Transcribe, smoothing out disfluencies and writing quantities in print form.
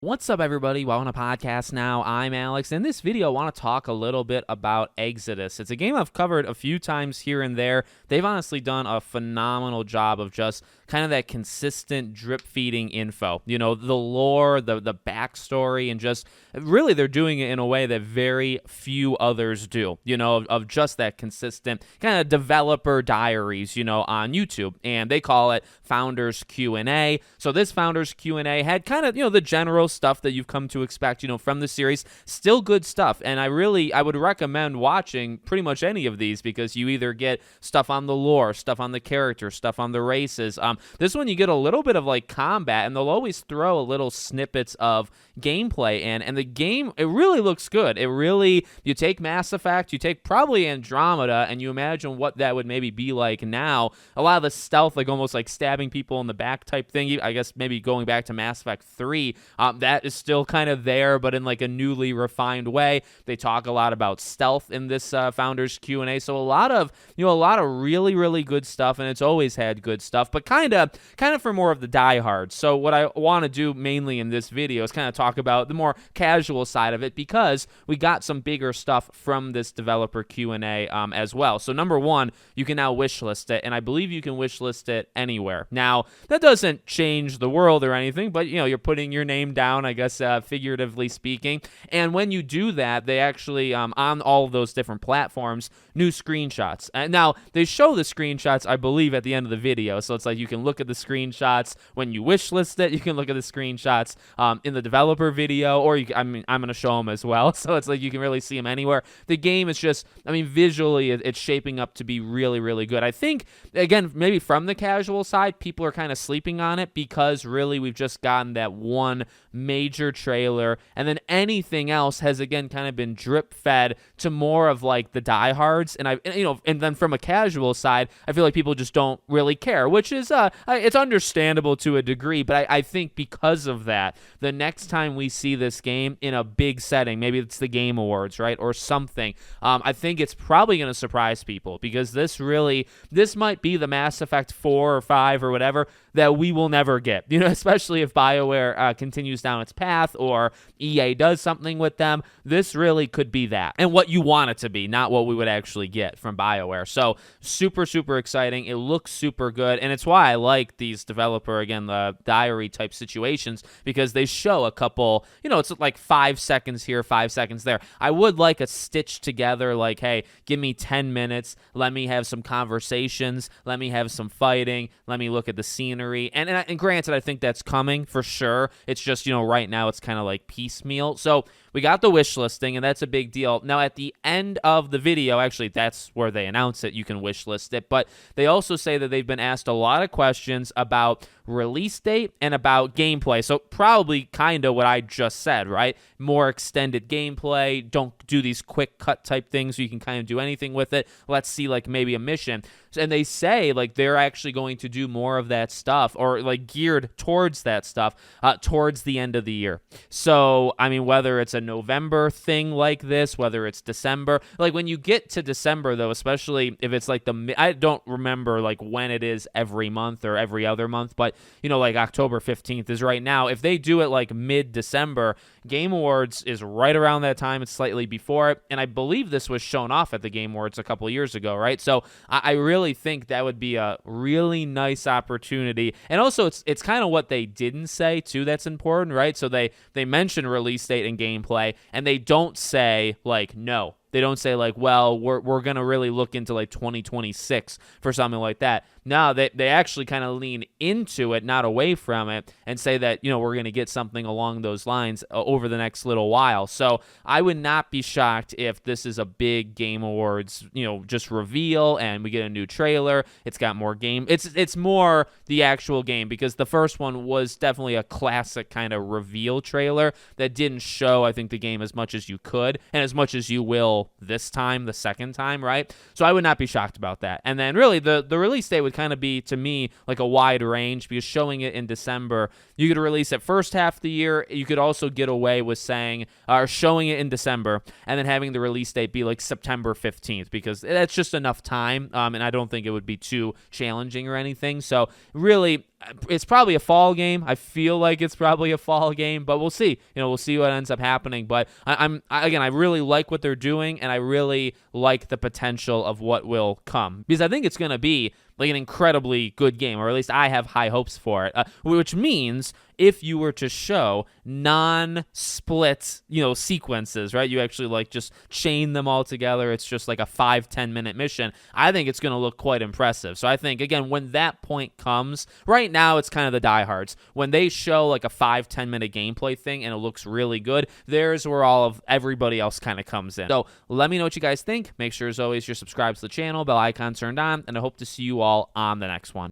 What's up, everybody? Welcome to Podcast Now. I'm Alex. In this video, I want to talk a little bit about Exodus. It's a game I've covered a few times here and there. They've honestly done a phenomenal job of just kind of that consistent drip feeding info. You know, the lore, the backstory, and just really they're doing it in a way that very few others do, you know, of just that consistent kind of developer diaries, you know, on YouTube. And they call it Founders Q&A. So this Founders Q&A had kind of, you know, the general stuff that you've come to expect, you know, from the series. Still good stuff, and I would recommend watching pretty much any of these because you either get stuff on the lore, stuff on the characters, stuff on the races. This one you get a little bit of like combat, and they'll always throw a little snippets of gameplay in, and the game, it really looks good. It really, you take Mass Effect, you take probably Andromeda, and you imagine what that would maybe be like now. A lot of the stealth, like almost like stabbing people in the back type thing, I guess maybe going back to Mass Effect 3, that is still kind of there, but in like a newly refined way. They talk a lot about stealth in this Founders Q&A, so a lot of really, really good stuff, and it's always had good stuff, but kind of for more of the diehards. So what I want to do mainly in this video is kind of talk about the more casual side of it, because we got some bigger stuff from this developer Q&A as well. So number one, you can now wishlist it, and I believe you can wishlist it anywhere. Now, that doesn't change the world or anything, but, you know, you're putting your name down, I guess, figuratively speaking. And when you do that, they actually, on all of those different platforms, new screenshots. And now, they show the screenshots, I believe, at the end of the video. So it's like you can look at the screenshots when you wishlist it. You can look at the screenshots in the developer video, or I'm going to show them as well. So it's like you can really see them anywhere. The game is just, I mean, visually, it's shaping up to be really, really good. I think, again, maybe from the casual side, people are kind of sleeping on it because really we've just gotten that one major trailer, and then anything else has again kind of been drip fed to more of like the diehards. And then from a casual side, I feel like people just don't really care, which is it's understandable to a degree, but I think because of that, the next time we see this game in a big setting, maybe it's the Game Awards, right, or something, I think it's probably going to surprise people, because this might be the Mass Effect 4 or 5 or whatever that we will never get, you know, especially if BioWare continues down its path or EA does something with them. This really could be that, and what you want it to be, not what we would actually get from BioWare. So super, super exciting. It looks super good, and it's why I like these developer, again, the diary type situations, because they show a couple, you know, it's like 5 seconds here, 5 seconds there. I would like a stitched together, like, hey, give me 10 minutes, let me have some conversations, let me have some fighting, let me look at the scenery. And granted, I think that's coming for sure. It's just, you know, right now it's kind of like piecemeal. So we got the wish listing, and that's a big deal. Now, at the end of the video, actually, that's where they announce it. You can wish list it. But they also say that they've been asked a lot of questions about release date and about gameplay. So probably kind of what I just said, right? More extended gameplay. Don't do these quick cut type things so you can kind of do anything with it. Let's see, like, maybe a mission. And they say, like, they're actually going to do more of that stuff, or like geared towards that stuff towards the end of the year. So, I mean, whether it's a November thing like this, whether it's December, like when you get to December though, especially if it's like I don't remember like when it is every month or every other month, but you know, like October 15th is right now. If they do it like mid-December, Game Awards is right around that time. It's slightly before it, and I believe this was shown off at the Game Awards a couple of years ago, right? So I really think that would be a really nice opportunity. And also it's kind of what they didn't say too that's important, right? So they mention release date and gameplay, and they don't say like no. They don't say like, well, we're going to really look into like 2026 for something like that. No, they actually kind of lean into it, not away from it, and say that, you know, we're going to get something along those lines over the next little while. So I would not be shocked if this is a big Game Awards, you know, just reveal and we get a new trailer. It's got more game. It's more the actual game, because the first one was definitely a classic kind of reveal trailer that didn't show, I think, the game as much as you could and as much as you will this time, the second time, right? So I would not be shocked about that. And then really the release date would kind of be, to me, like a wide range, because showing it in December, you could release it first half of the year. You could also get away with saying, or showing it in December and then having the release date be like September 15th, because that's just enough time. And I don't think it would be too challenging or anything. So really, it's probably a fall game. I feel like it's probably a fall game, but we'll see. We'll see what ends up happening. But I really like what they're doing, and I really like the potential of what will come, because I think it's going to be like an incredibly good game, or at least I have high hopes for it, which means if you were to show non-split, sequences, right? You actually like just chain them all together. It's just like a 5-10 minute mission. I think it's going to look quite impressive. So I think, again, when that point comes, right now it's kind of the diehards. When they show like a 5-10 minute gameplay thing and it looks really good, there's where all of everybody else kind of comes in. So let me know what you guys think. Make sure, as always, you're subscribed to the channel, bell icon turned on, and I hope to see you all on the next one.